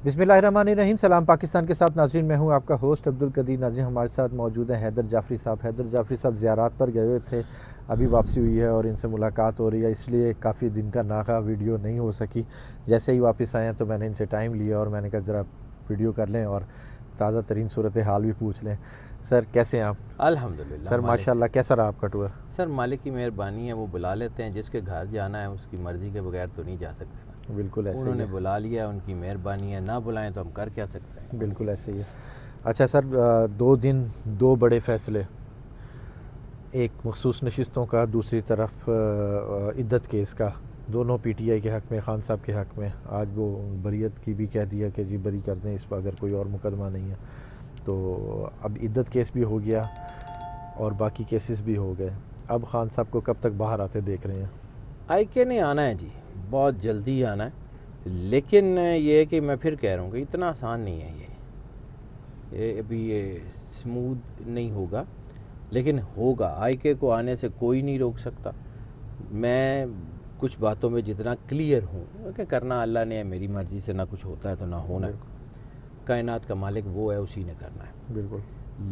بسم اللہ الرحمن الرحیم. سلام پاکستان کے ساتھ ناظرین, میں ہوں آپ کا ہوسٹ عبدالقدیر. ناظرین ہمارے ساتھ موجود ہیں حیدر جعفری صاحب. حیدر جعفری صاحب زیارات پر گئے ہوئے تھے, ابھی واپسی ہوئی ہے اور ان سے ملاقات ہو رہی ہے, اس لیے کافی دن کا ناغہ ویڈیو نہیں ہو سکی. جیسے ہی واپس آئے ہیں تو میں نے ان سے ٹائم لیا اور میں نے کہا ذرا ویڈیو کر لیں اور تازہ ترین صورتحال بھی پوچھ لیں. سر کیسے ہیں آپ؟ الحمدللہ. سر ماشاء اللہ, کیسا رہا آپ کا ٹور؟ سر مالک کی مہربانی ہے, وہ بلا لیتے ہیں. جس کے گھر جانا ہے اس کی مرضی کے بغیر تو نہیں جا سکتے. بالکل ایسے انہوں ہی نے ہے. بلا لیا, ان کی مہربانی ہے, نہ بلائیں تو ہم کر کیا سکتے ہیں. بالکل ایسے ہی ہے. اچھا سر, 2 دن 2 بڑے فیصلے, ایک مخصوص نشستوں کا, دوسری طرف عدت کیس کا, دونوں پی ٹی آئی کے حق میں, خان صاحب کے حق میں. آج وہ بریت کی بھی کہہ دیا کہ جی بری کر دیں اس پر اگر کوئی اور مقدمہ نہیں ہے. تو اب عدت کیس بھی ہو گیا اور باقی کیسز بھی ہو گئے. اب خان صاحب کو کب تک باہر آتے دیکھ رہے ہیں؟ آئی کے نے آنا ہے جی, بہت جلدی آنا ہے. لیکن یہ ہے کہ میں پھر کہہ رہا ہوں کہ اتنا آسان نہیں ہے یہ ابھی یہ سموتھ نہیں ہوگا, لیکن ہوگا. آئی کے کو آنے سے کوئی نہیں روک سکتا. میں کچھ باتوں میں جتنا کلیئر ہوں کہ کرنا اللہ نے ہے, میری مرضی سے نہ کچھ ہوتا ہے تو نہ ہونا ہے. کائنات کا مالک وہ ہے, اسی نے کرنا ہے. بالکل.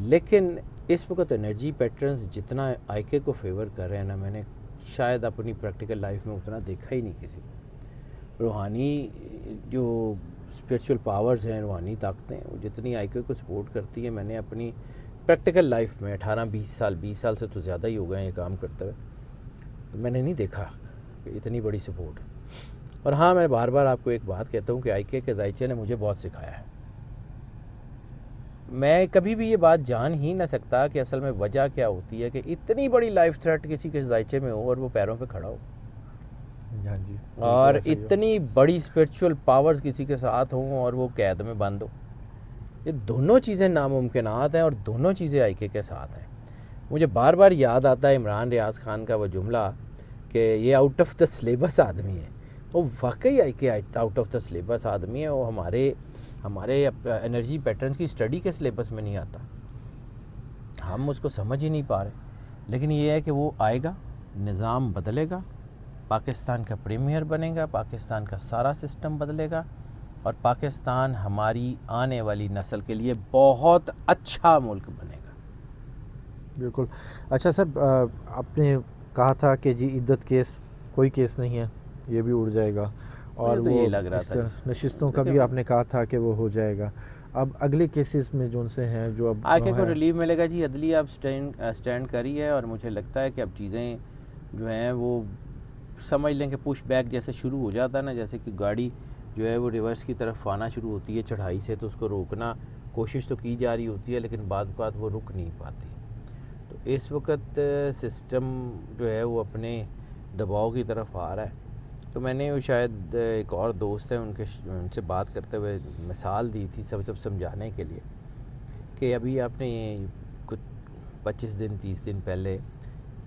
لیکن اس وقت انرجی پیٹرنز جتنا آئی کے کو فیور کر رہے ہیں نا, میں نے شاید اپنی پریکٹیکل لائف میں اتنا دیکھا ہی نہیں کسی کو. روحانی جو اسپریچول پاورز ہیں, روحانی طاقتیں, وہ جتنی آئی کے کو سپورٹ کرتی ہیں, میں نے اپنی پریکٹیکل لائف میں 18-20 سال سے تو زیادہ ہی ہو گئے ہیں یہ کام کرتے ہوئے, تو میں نے نہیں دیکھا کہ اتنی بڑی سپورٹ. اور ہاں, میں بار بار آپ کو ایک بات کہتا ہوں کہ آئی کے ذائچے نے مجھے بہت سکھایا ہے. میں کبھی بھی یہ بات جان ہی نہ سکتا کہ اصل میں وجہ کیا ہوتی ہے کہ اتنی بڑی لائف تھریٹ کسی کے ذائچے میں ہو اور وہ پیروں پہ کھڑا ہو, ہاں جی. اور اتنی بڑی اسپریچول پاورز کسی کے ساتھ ہوں اور وہ قید میں بند ہو. یہ دونوں چیزیں ناممکنات ہیں اور دونوں چیزیں آئی کے ساتھ ہیں. مجھے بار بار یاد آتا ہے عمران ریاض خان کا وہ جملہ کہ یہ آؤٹ آف دا سلیبس آدمی ہے. وہ واقعی آئی کے آؤٹ آف دا سلیبس آدمی ہے. وہ ہمارے انرجی پیٹرنز کی سٹڈی کے سلیبس میں نہیں آتا, ہم اس کو سمجھ ہی نہیں پا رہے. لیکن یہ ہے کہ وہ آئے گا, نظام بدلے گا, پاکستان کا پریمیئر بنے گا, پاکستان کا سارا سسٹم بدلے گا, اور پاکستان ہماری آنے والی نسل کے لیے بہت اچھا ملک بنے گا. بالکل. اچھا سر, آپ نے کہا تھا کہ جی عدت کیس کوئی کیس نہیں ہے, یہ بھی اڑ جائے گا, اور تو وہ یہ لگ رہا تھا نشستوں کا بھی آپ نے کہا تھا کہ وہ ہو جائے گا. اب اگلے کیسز میں جو ان سے ہیں جو اب آئی کے کو ریلیو ملے گا جی. عدلیہ اب سٹینڈ کری ہے, اور مجھے لگتا ہے کہ اب چیزیں جو ہیں وہ سمجھ لیں کہ پش بیک جیسے شروع ہو جاتا ہے نا, جیسے کہ گاڑی جو ہے وہ ریورس کی طرف آنا شروع ہوتی ہے چڑھائی سے, تو اس کو روکنا کوشش تو کی جا رہی ہوتی ہے, لیکن بعض اوقات وہ رک نہیں پاتی. تو اس وقت سسٹم جو ہے وہ اپنے دباؤ کی طرف آ رہا ہے. تو میں نے شاید ایک اور دوست ہیں ان سے بات کرتے ہوئے مثال دی تھی سب سمجھانے کے لیے کہ ابھی آپ نے کچھ 25 دن 30 دن پہلے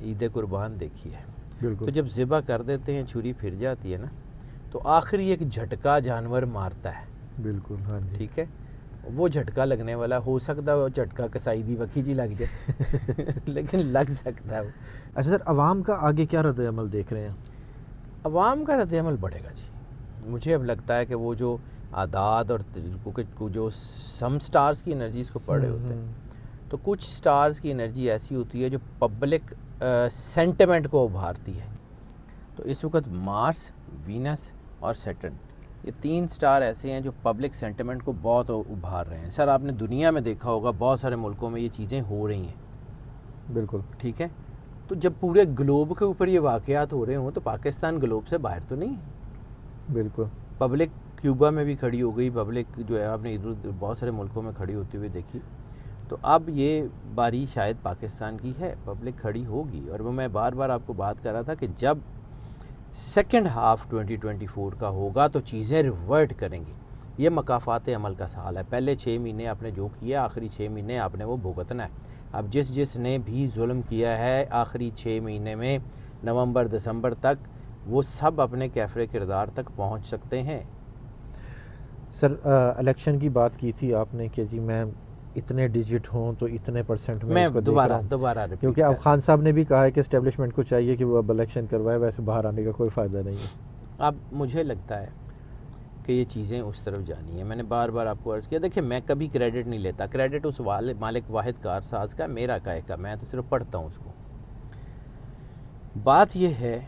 عید قربان دیکھی ہے. بالکل. تو جب ذبح کر دیتے ہیں, چھری پھر جاتی ہے نا, تو آخری ایک جھٹکا جانور مارتا ہے. بالکل. ہاں جی. ٹھیک ہے, وہ جھٹکا لگنے والا ہو سکتا ہے وہ جھٹکا کسائی دی وکھی جی لگ جائے لیکن لگ سکتا ہے وہ. اچھا سر, عوام کا آگے کیا رد عمل دیکھ رہے ہیں؟ عوام کا رد عمل بڑھے گا جی. مجھے اب لگتا ہے کہ وہ جو اعداد اور جو سم سٹارز کی انرجیز کو پڑھ رہے ہوتے ہیں, تو کچھ سٹارز کی انرجی ایسی ہوتی ہے جو پبلک سینٹیمنٹ کو ابھارتی ہے. تو اس وقت مارس, وینس اور سیٹرن, یہ 3 سٹار ایسے ہیں جو پبلک سینٹیمنٹ کو بہت ابھار رہے ہیں. سر آپ نے دنیا میں دیکھا ہوگا بہت سارے ملکوں میں یہ چیزیں ہو رہی ہیں. بالکل. ٹھیک ہے, تو جب پورے گلوب کے اوپر یہ واقعات ہو رہے ہوں تو پاکستان گلوب سے باہر تو نہیں ہے. بالکل. پبلک کیوبا میں بھی کھڑی ہو گئی, پبلک جو ہے آپ نے ادھر بہت سارے ملکوں میں کھڑی ہوتی ہوئی دیکھی. تو اب یہ باری شاید پاکستان کی ہے, پبلک کھڑی ہوگی. اور وہ میں بار بار آپ کو بات کر رہا تھا کہ جب سیکنڈ ہاف 2024 کا ہوگا تو چیزیں ریورٹ کریں گی. یہ مکافات عمل کا سوال ہے. پہلے 6 مہینے آپ نے جو کیا, آخری 6 مہینے آپ نے وہ بھگتنا ہے. اب جس نے بھی ظلم کیا ہے آخری 6 مہینے میں, نومبر دسمبر تک, وہ سب اپنے کیفر کردار تک پہنچ سکتے ہیں. سر الیکشن کی بات کی تھی آپ نے کہ جی میں اتنے ڈیجٹ ہوں تو اتنے پرسنٹ میں اس کو دوبارہ کیونکہ اب خان صاحب نے بھی کہا ہے کہ اسٹیبلشمنٹ کو چاہیے کہ وہ اب الیکشن کروائے, ویسے باہر آنے کا کوئی فائدہ نہیں ہے. اب مجھے لگتا ہے کہ یہ چیزیں اس طرف جانی ہیں. میں نے بار بار آپ کو عرض کیا, دیکھیں میں کبھی کریڈٹ نہیں لیتا, کریڈٹ اس مالک واحد کارساز کا, میرا کائے کا, میں تو صرف پڑھتا ہوں اس کو. بات یہ ہے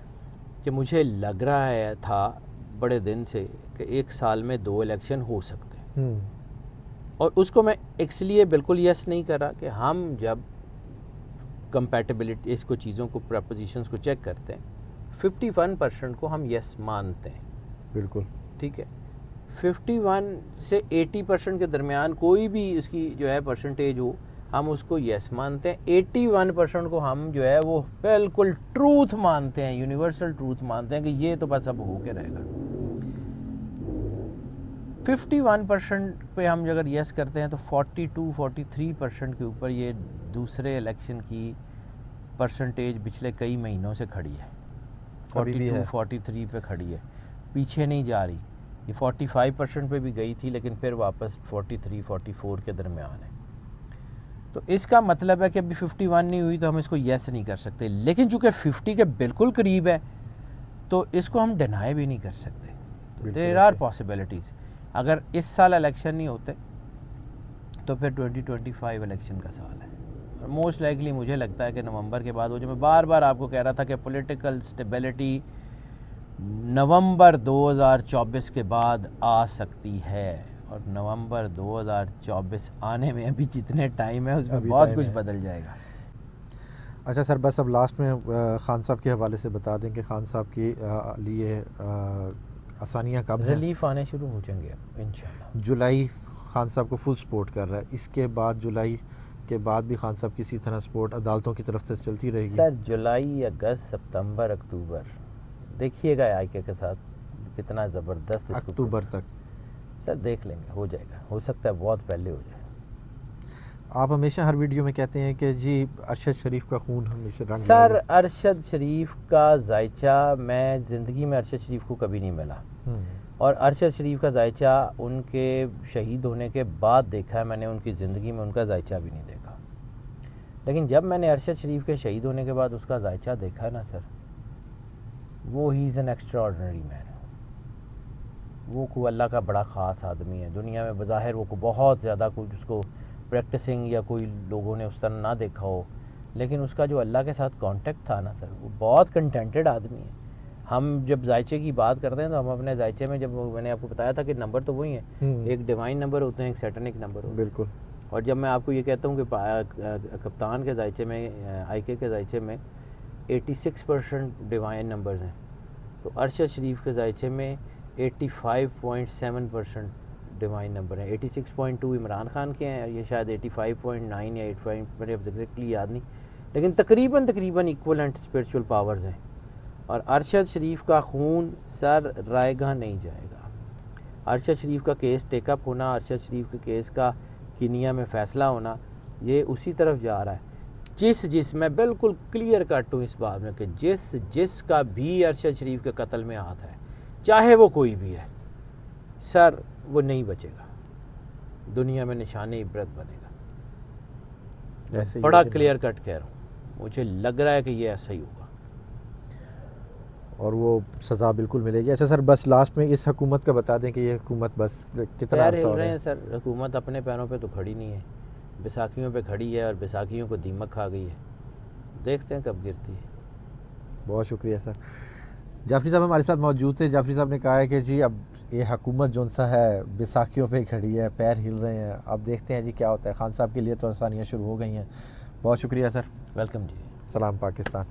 کہ مجھے لگ رہا تھا بڑے دن سے کہ 1 سال میں 2 الیکشن ہو سکتے ہیں, اور اس کو میں اس لیے بالکل یس نہیں کر رہا کہ ہم جب کمپیٹیبلٹی اس کو چیزوں کو پرپوزیشنز کو چیک کرتے ہیں 51% کو ہم یس مانتے ہیں. بالکل ٹھیک ہے, 51 سے 80% کے درمیان کوئی بھی اس کی جو ہے پرسنٹیج ہو, ہم اس کو یس مانتے ہیں. 81% کو ہم جو ہے وہ بالکل ٹروتھ مانتے ہیں, یونیورسل ٹروتھ مانتے ہیں کہ یہ تو بس اب ہو کے رہے گا. 51% پہ ہم اگر یس کرتے ہیں تو 42-43% کے اوپر یہ دوسرے الیکشن کی پرسنٹیج پچھلے کئی مہینوں سے کھڑی ہے. 42-43 پہ کھڑی ہے, پیچھے نہیں جا رہی. یہ 45% پہ بھی گئی تھی لیکن پھر واپس 43-44 کے درمیان ہے. تو اس کا مطلب ہے کہ ابھی 51 نہیں ہوئی تو ہم اس کو یس نہیں کر سکتے, لیکن چونکہ 50 کے بالکل قریب ہے تو اس کو ہم ڈینائی بھی نہیں کر سکتے. There are possibilities. اگر اس سال الیکشن نہیں ہوتے تو پھر 2025 الیکشن کا سال ہے, اور موسٹ لائکلی مجھے لگتا ہے کہ نومبر کے بعد وہ جو میں بار بار آپ کو کہہ رہا تھا کہ پولیٹیکل سٹیبلٹی نومبر 2024 کے بعد آ سکتی ہے, اور نومبر 2024 آنے میں ابھی جتنے ٹائم ہے اس میں بہت کچھ بدل جائے گا. اچھا سر, بس اب لاسٹ میں خان صاحب کے حوالے سے بتا دیں کہ خان صاحب کے لیے آسانیاں کب ہیں؟ ریلیف آنے شروع ہو جائیں گے انشاءاللہ. جولائی خان صاحب کو فل سپورٹ کر رہا ہے, اس کے بعد جولائی کے بعد بھی خان صاحب کسی طرح سپورٹ عدالتوں کی طرف سے چلتی رہے گی؟ سر جولائی, اگست, ستمبر, اکتوبر دیکھیے گا آئی کے ساتھ کتنا زبردست. اکتوبر تک سر دیکھ لیں گے, ہو جائے گا, ہو سکتا ہے بہت پہلے ہو جائے. آپ ہمیشہ ہر ویڈیو میں کہتے ہیں کہ جی ارشد شریف کا خون ہمیشہ رنگ سر ارشد شریف کا ذائچہ میں زندگی میں ارشد شریف کو کبھی نہیں ملا, اور ارشد شریف کا ذائچہ ان کے شہید ہونے کے بعد دیکھا ہے میں نے, ان کی زندگی میں ان کا ذائچہ بھی نہیں دیکھا. لیکن جب میں نے ارشد شریف کے شہید ہونے کے بعد اس کا ذائچہ دیکھا نا سر, وہ ہی از این ایکسٹرا آرڈنری مین. وہ کو اللہ کا بڑا خاص آدمی ہے دنیا میں. بظاہر وہ کو بہت زیادہ کوئی اس کو پریکٹسنگ یا کوئی لوگوں نے اس طرح نہ دیکھا ہو, لیکن اس کا جو اللہ کے ساتھ کانٹیکٹ تھا نا سر, وہ بہت کنٹینٹڈ آدمی ہے. ہم جب ذائچے کی بات کرتے ہیں تو ہم اپنے ذائچے میں, جب میں نے آپ کو بتایا تھا کہ نمبر تو وہی ہیں, ایک ڈیوائن نمبر ہوتے ہیں, ایک سیٹنک نمبر ہوتے ہیں. بالکل. اور جب میں آپ کو یہ کہتا ہوں کہ کپتان کے ذائچے میں, آئی کے ذائچے میں 86% ڈیوائن نمبرز ہیں, تو ارشد شریف کے ذائچے میں 85.7% ڈیوائن نمبر ہیں. 86.2 عمران خان کے ہیں, یہ شاید 85.9 یا 85 میرے ایگزیکٹلی یاد نہیں, لیکن تقریباً ایکولنٹ اسپرچول پاورز ہیں. اور ارشد شریف کا خون سر رائے گاہ نہیں جائے گا. ارشد شریف کا کیس ٹیک اپ ہونا, ارشد شریف کے کیس کا کینیا میں فیصلہ ہونا, یہ اسی طرف جا رہا ہے. جس میں بالکل کلیئر کٹ ہوں اس بات میں کہ جس کا بھی ارشد شریف کے قتل میں ہاتھ ہے, چاہے وہ کوئی بھی ہے سر, وہ نہیں بچے گا, دنیا میں نشان عبرت بنے گا. بڑا کلیئر کٹ کہہ رہا ہوں, مجھے لگ رہا ہے کہ یہ ایسا ہی ہوگا اور وہ سزا بالکل ملے گی. اچھا سر, بس لاسٹ میں اس حکومت کا بتا دیں کہ یہ حکومت بس کتنا عرصہ ہو رہا ہے؟ سر حکومت اپنے پیروں پہ تو کھڑی نہیں ہے, بیساکھیوں پہ کھڑی ہے, اور بیساکھیوں کو دیمک کھا گئی ہے. دیکھتے ہیں کب گرتی ہے. بہت شکریہ سر. جعفری صاحب ہمارے ساتھ موجود تھے. جعفری صاحب نے کہا ہے کہ جی اب یہ حکومت جو سا ہے بیساکھیوں پہ کھڑی ہے, پیر ہل رہے ہیں, اب دیکھتے ہیں جی کیا ہوتا ہے. خان صاحب کے لیے تو آسانیاں شروع ہو گئی ہیں. بہت شکریہ سر. ویلکم جی. سلام پاکستان.